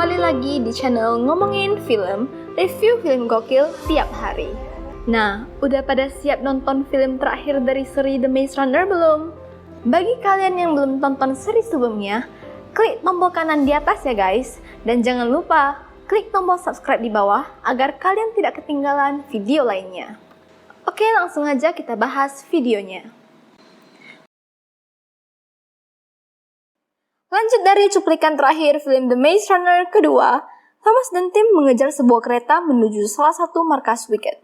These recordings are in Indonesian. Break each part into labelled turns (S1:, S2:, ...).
S1: kembali lagi di channel Ngomongin Film, review film gokil tiap hari. Nah, udah pada siap nonton film terakhir dari seri The Maze Runner belum? Bagi kalian yang belum tonton seri sebelumnya, klik tombol kanan di atas ya guys. Dan jangan lupa, klik tombol subscribe di bawah agar kalian tidak ketinggalan video lainnya. Oke, langsung aja kita bahas videonya. Lanjut dari cuplikan terakhir film The Maze Runner kedua, Thomas dan tim mengejar sebuah kereta menuju salah satu markas Wicked.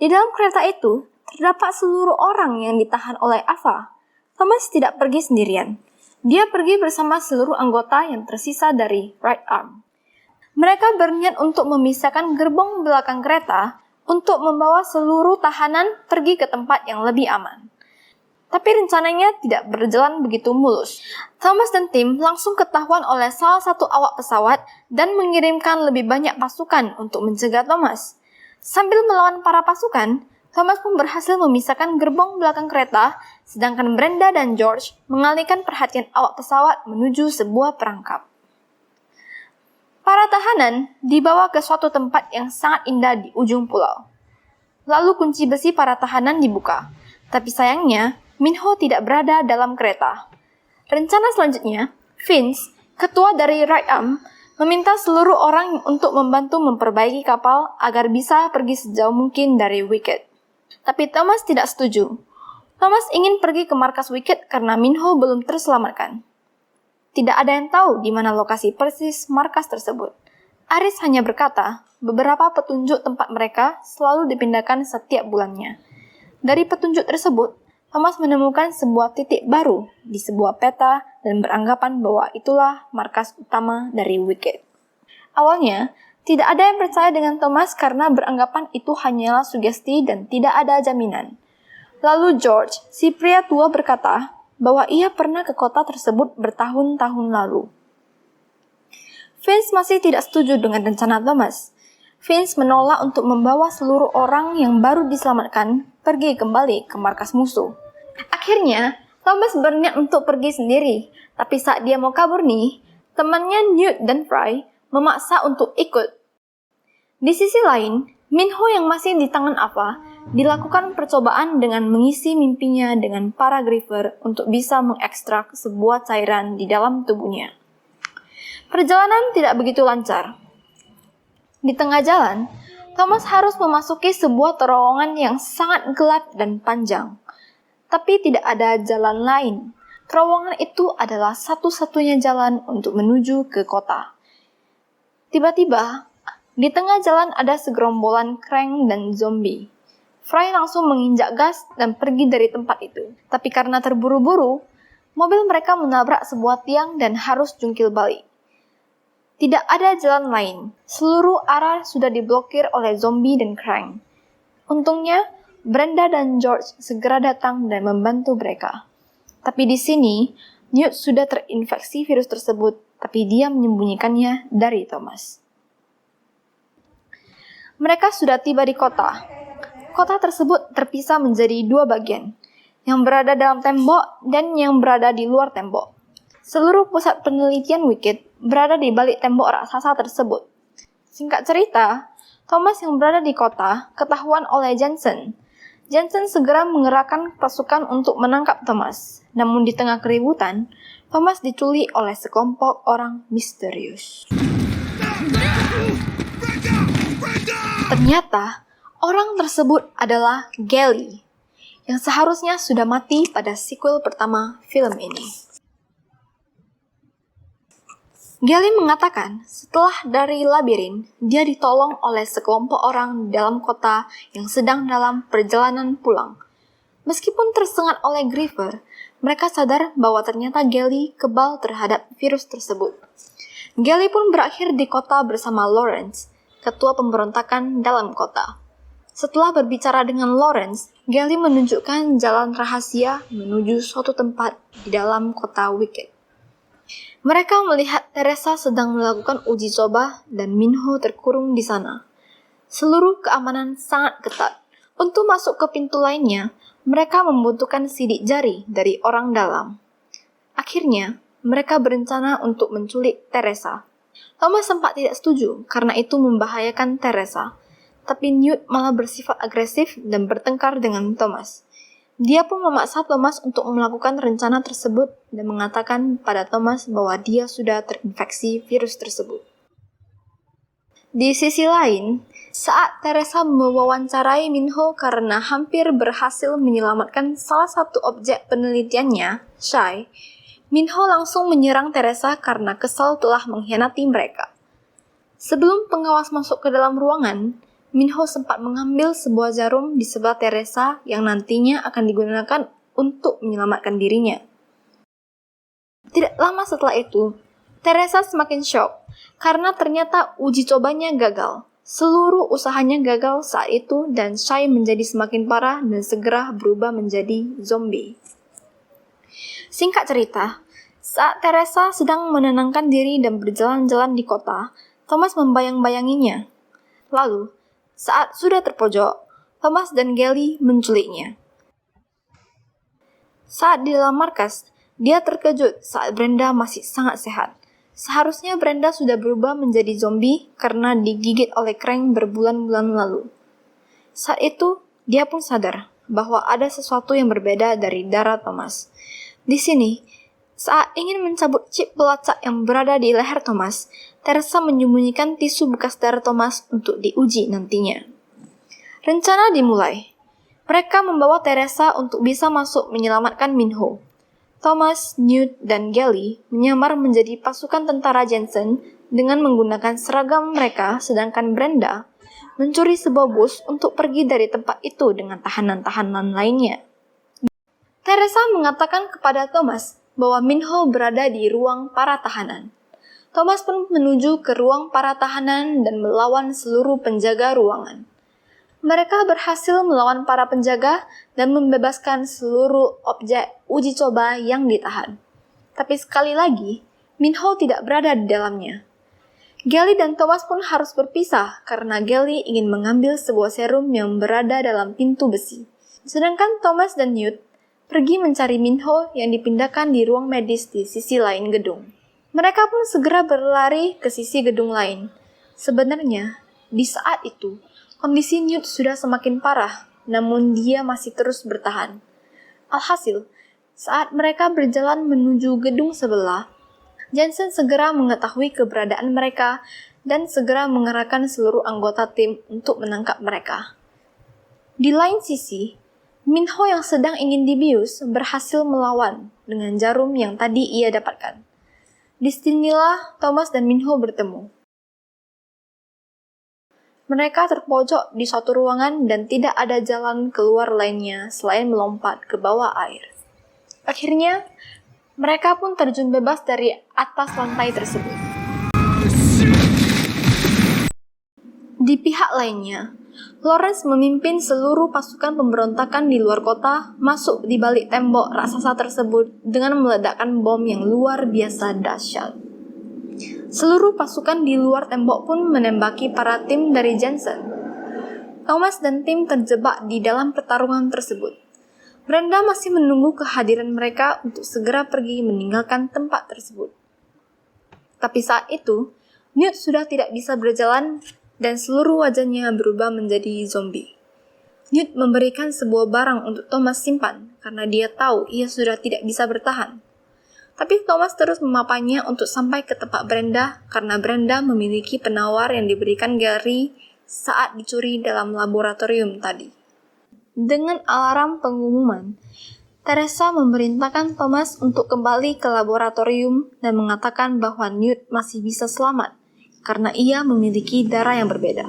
S1: Di dalam kereta itu, terdapat seluruh orang yang ditahan oleh Ava. Thomas tidak pergi sendirian. Dia pergi bersama seluruh anggota yang tersisa dari Right Arm. Mereka berniat untuk memisahkan gerbong belakang kereta untuk membawa seluruh tahanan pergi ke tempat yang lebih aman. Tapi rencananya tidak berjalan begitu mulus. Thomas dan tim langsung ketahuan oleh salah satu awak pesawat dan mengirimkan lebih banyak pasukan untuk mencegah Thomas. Sambil melawan para pasukan, Thomas pun berhasil memisahkan gerbong belakang kereta, sedangkan Brenda dan George mengalihkan perhatian awak pesawat menuju sebuah perangkap. Para tahanan dibawa ke suatu tempat yang sangat indah di ujung pulau. Lalu kunci besi para tahanan dibuka, tapi sayangnya Minho tidak berada dalam kereta. Rencana selanjutnya, Vince, ketua dari Right Arm, meminta seluruh orang untuk membantu memperbaiki kapal agar bisa pergi sejauh mungkin dari Wicked. Tapi Thomas tidak setuju. Thomas ingin pergi ke markas Wicked karena Minho belum terselamatkan. Tidak ada yang tahu di mana lokasi persis markas tersebut. Aris hanya berkata, beberapa petunjuk tempat mereka selalu dipindahkan setiap bulannya. Dari petunjuk tersebut, Thomas menemukan sebuah titik baru di sebuah peta dan beranggapan bahwa itulah markas utama dari Wicked. Awalnya, tidak ada yang percaya dengan Thomas karena beranggapan itu hanyalah sugesti dan tidak ada jaminan. Lalu George, si pria tua berkata bahwa ia pernah ke kota tersebut bertahun-tahun lalu. Vince masih tidak setuju dengan rencana Thomas. Vince menolak untuk membawa seluruh orang yang baru diselamatkan pergi kembali ke markas musuh. Akhirnya, Thomas berniat untuk pergi sendiri, tapi saat dia mau kabur nih, temannya Newt dan Fry memaksa untuk ikut. Di sisi lain, Minho yang masih di tangan Ava dilakukan percobaan dengan mengisi mimpinya dengan para griefer untuk bisa mengekstrak sebuah cairan di dalam tubuhnya. Perjalanan tidak begitu lancar. Di tengah jalan, Thomas harus memasuki sebuah terowongan yang sangat gelap dan panjang. Tapi tidak ada jalan lain. Terowongan itu adalah satu-satunya jalan untuk menuju ke kota. Tiba-tiba, di tengah jalan ada segerombolan Krang dan zombie. Fry langsung menginjak gas dan pergi dari tempat itu. Tapi karena terburu-buru, mobil mereka menabrak sebuah tiang dan harus jungkir balik. Tidak ada jalan lain. Seluruh arah sudah diblokir oleh zombie dan Krang. Untungnya, Brenda dan George segera datang dan membantu mereka. Tapi di sini, Newt sudah terinfeksi virus tersebut, tapi dia menyembunyikannya dari Thomas. Mereka sudah tiba di kota. Kota tersebut terpisah menjadi dua bagian, yang berada dalam tembok dan yang berada di luar tembok. Seluruh pusat penelitian Wicked berada di balik tembok raksasa tersebut. Singkat cerita, Thomas yang berada di kota ketahuan oleh Jensen. Jensen segera mengerahkan pasukan untuk menangkap Thomas. Namun di tengah keributan, Thomas diculik oleh sekelompok orang misterius. Ternyata, orang tersebut adalah Gally, yang seharusnya sudah mati pada sequel pertama film ini. Gally mengatakan setelah dari labirin, dia ditolong oleh sekelompok orang di dalam kota yang sedang dalam perjalanan pulang. Meskipun tersengat oleh griefer, mereka sadar bahwa ternyata Gally kebal terhadap virus tersebut. Gally pun berakhir di kota bersama Lawrence, ketua pemberontakan dalam kota. Setelah berbicara dengan Lawrence, Gally menunjukkan jalan rahasia menuju suatu tempat di dalam kota Wicked. Mereka melihat Teresa sedang melakukan uji coba dan Minho terkurung di sana. Seluruh keamanan sangat ketat. Untuk masuk ke pintu lainnya, mereka membutuhkan sidik jari dari orang dalam. Akhirnya, mereka berencana untuk menculik Teresa. Thomas sempat tidak setuju karena itu membahayakan Teresa. Tapi Newt malah bersifat agresif dan bertengkar dengan Thomas. Dia pun memaksa Thomas untuk melakukan rencana tersebut dan mengatakan pada Thomas bahwa dia sudah terinfeksi virus tersebut. Di sisi lain, saat Teresa mewawancarai Minho karena hampir berhasil menyelamatkan salah satu objek penelitiannya, Shai, Minho langsung menyerang Teresa karena kesal telah mengkhianati mereka. Sebelum pengawas masuk ke dalam ruangan, Minho sempat mengambil sebuah jarum di sebelah Teresa yang nantinya akan digunakan untuk menyelamatkan dirinya. Tidak lama setelah itu, Teresa semakin shock karena ternyata uji cobanya gagal. Seluruh usahanya gagal saat itu dan Shai menjadi semakin parah dan segera berubah menjadi zombie. Singkat cerita, saat Teresa sedang menenangkan diri dan berjalan-jalan di kota, Thomas membayang-bayanginya. Lalu, saat sudah terpojok, Thomas dan Gally menculiknya. Saat di dalam markas, dia terkejut saat Brenda masih sangat sehat. Seharusnya Brenda sudah berubah menjadi zombie karena digigit oleh Krang berbulan-bulan lalu. Saat itu, dia pun sadar bahwa ada sesuatu yang berbeda dari darah Thomas. Di sini, saat ingin mencabut chip pelacak yang berada di leher Thomas, Teresa menyembunyikan tisu bekas darah Thomas untuk diuji nantinya. Rencana dimulai. Mereka membawa Teresa untuk bisa masuk menyelamatkan Minho. Thomas, Newt, dan Gally menyamar menjadi pasukan tentara Jensen dengan menggunakan seragam mereka, sedangkan Brenda mencuri sebuah bus untuk pergi dari tempat itu dengan tahanan-tahanan lainnya. Teresa mengatakan kepada Thomas bahwa Minho berada di ruang para tahanan. Thomas pun menuju ke ruang para tahanan dan melawan seluruh penjaga ruangan. Mereka berhasil melawan para penjaga dan membebaskan seluruh objek uji coba yang ditahan. Tapi sekali lagi, Minho tidak berada di dalamnya. Gally dan Thomas pun harus berpisah karena Gally ingin mengambil sebuah serum yang berada dalam pintu besi. Sedangkan Thomas dan Newt pergi mencari Minho yang dipindahkan di ruang medis di sisi lain gedung. Mereka pun segera berlari ke sisi gedung lain. Sebenarnya, di saat itu, kondisi Newt sudah semakin parah, namun dia masih terus bertahan. Alhasil, saat mereka berjalan menuju gedung sebelah, Jensen segera mengetahui keberadaan mereka dan segera mengerahkan seluruh anggota tim untuk menangkap mereka. Di lain sisi, Minho yang sedang ingin dibius berhasil melawan dengan jarum yang tadi ia dapatkan. Disinilah Thomas dan Minho bertemu. Mereka terpojok di suatu ruangan dan tidak ada jalan keluar lainnya selain melompat ke bawah air. Akhirnya, mereka pun terjun bebas dari atas lantai tersebut. Di pihak lainnya, Lawrence memimpin seluruh pasukan pemberontakan di luar kota masuk di balik tembok raksasa tersebut dengan meledakkan bom yang luar biasa dahsyat. Seluruh pasukan di luar tembok pun menembaki para tim dari Jensen. Thomas dan tim terjebak di dalam pertarungan tersebut. Brenda masih menunggu kehadiran mereka untuk segera pergi meninggalkan tempat tersebut. Tapi saat itu, Newt sudah tidak bisa berjalan dan seluruh wajahnya berubah menjadi zombie. Newt memberikan sebuah barang untuk Thomas simpan karena dia tahu ia sudah tidak bisa bertahan. Tapi Thomas terus memapanya untuk sampai ke tempat Brenda karena Brenda memiliki penawar yang diberikan Gary saat dicuri dalam laboratorium tadi. Dengan alarm pengumuman, Teresa memerintahkan Thomas untuk kembali ke laboratorium dan mengatakan bahwa Newt masih bisa selamat karena ia memiliki darah yang berbeda.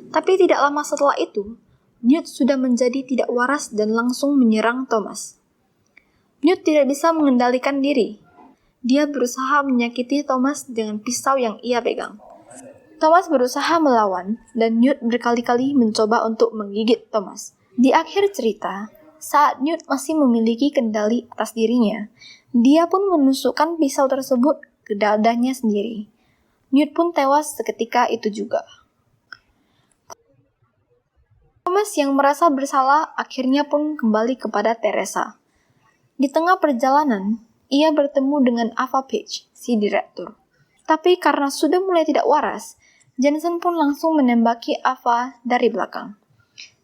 S1: Tapi tidak lama setelah itu, Newt sudah menjadi tidak waras dan langsung menyerang Thomas. Newt tidak bisa mengendalikan diri. Dia berusaha menyakiti Thomas dengan pisau yang ia pegang. Thomas berusaha melawan dan Newt berkali-kali mencoba untuk menggigit Thomas. Di akhir cerita, saat Newt masih memiliki kendali atas dirinya, dia pun menusukkan pisau tersebut ke dadanya sendiri. Newt pun tewas seketika itu juga. Thomas yang merasa bersalah akhirnya pun kembali kepada Teresa. Di tengah perjalanan, ia bertemu dengan Ava Page, si direktur. Tapi karena sudah mulai tidak waras, Jensen pun langsung menembaki Ava dari belakang.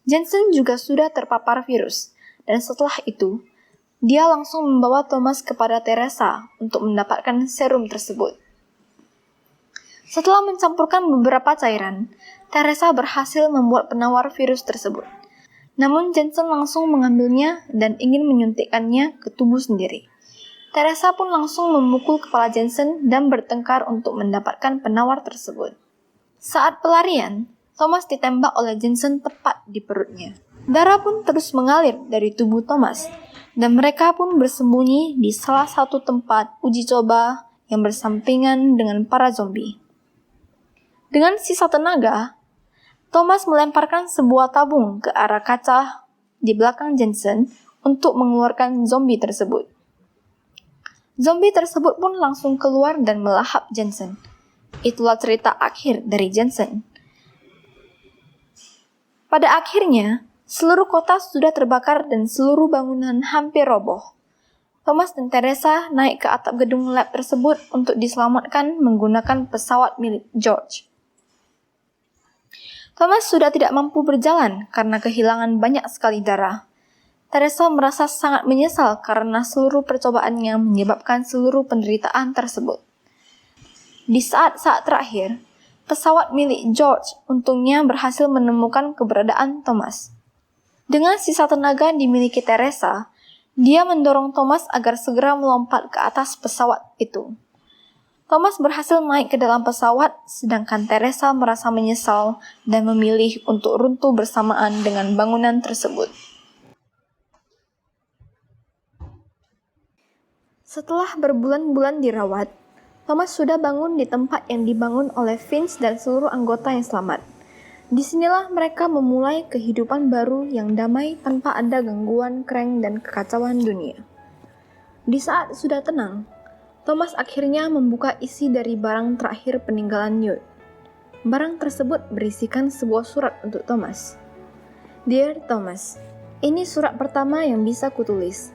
S1: Jensen juga sudah terpapar virus, dan setelah itu, dia langsung membawa Thomas kepada Teresa untuk mendapatkan serum tersebut. Setelah mencampurkan beberapa cairan, Teresa berhasil membuat penawar virus tersebut. Namun Jensen langsung mengambilnya dan ingin menyuntikkannya ke tubuh sendiri. Teresa pun langsung memukul kepala Jensen dan bertengkar untuk mendapatkan penawar tersebut. Saat pelarian, Thomas ditembak oleh Jensen tepat di perutnya. Darah pun terus mengalir dari tubuh Thomas, dan mereka pun bersembunyi di salah satu tempat uji coba yang bersampingan dengan para zombie. Dengan sisa tenaga, Thomas melemparkan sebuah tabung ke arah kaca di belakang Jensen untuk mengeluarkan zombie tersebut. Zombie tersebut pun langsung keluar dan melahap Jensen. Itulah cerita akhir dari Jensen. Pada akhirnya, seluruh kota sudah terbakar dan seluruh bangunan hampir roboh. Thomas dan Teresa naik ke atap gedung lab tersebut untuk diselamatkan menggunakan pesawat milik George. Thomas sudah tidak mampu berjalan karena kehilangan banyak sekali darah. Teresa merasa sangat menyesal karena seluruh percobaannya menyebabkan seluruh penderitaan tersebut. Di saat-saat terakhir, pesawat milik George untungnya berhasil menemukan keberadaan Thomas. Dengan sisa tenaga yang dimiliki Teresa, dia mendorong Thomas agar segera melompat ke atas pesawat itu. Thomas berhasil naik ke dalam pesawat, sedangkan Teresa merasa menyesal dan memilih untuk runtuh bersamaan dengan bangunan tersebut. Setelah berbulan-bulan dirawat, Thomas sudah bangun di tempat yang dibangun oleh Vince dan seluruh anggota yang selamat. Disinilah mereka memulai kehidupan baru yang damai tanpa ada gangguan, Krang, dan kekacauan dunia. Di saat sudah tenang, Thomas akhirnya membuka isi dari barang terakhir peninggalan Newt. Barang tersebut berisikan sebuah surat untuk Thomas. Dear Thomas, ini surat pertama yang bisa kutulis.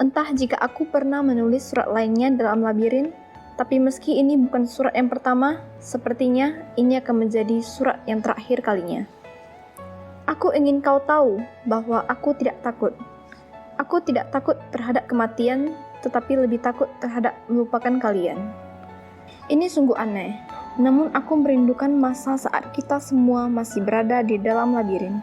S1: Entah jika aku pernah menulis surat lainnya dalam labirin, tapi meski ini bukan surat yang pertama, sepertinya ini akan menjadi surat yang terakhir kalinya. Aku ingin kau tahu bahwa aku tidak takut. Aku tidak takut terhadap kematian, tetapi lebih takut terhadap melupakan kalian. Ini sungguh aneh, namun aku merindukan masa saat kita semua masih berada di dalam labirin.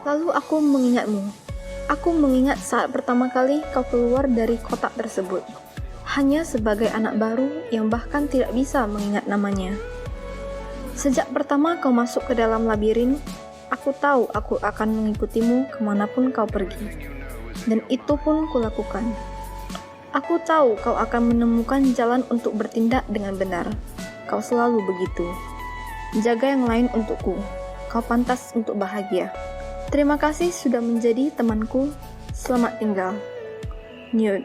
S1: Lalu aku mengingatmu. Aku mengingat saat pertama kali kau keluar dari kotak tersebut. Hanya sebagai anak baru yang bahkan tidak bisa mengingat namanya. Sejak pertama kau masuk ke dalam labirin, aku tahu aku akan mengikutimu kemanapun kau pergi. Dan itu pun kulakukan. Aku tahu kau akan menemukan jalan untuk bertindak dengan benar. Kau selalu begitu. Jaga yang lain untukku. Kau pantas untuk bahagia. Terima kasih sudah menjadi temanku. Selamat tinggal. Newt.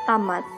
S1: Tamat.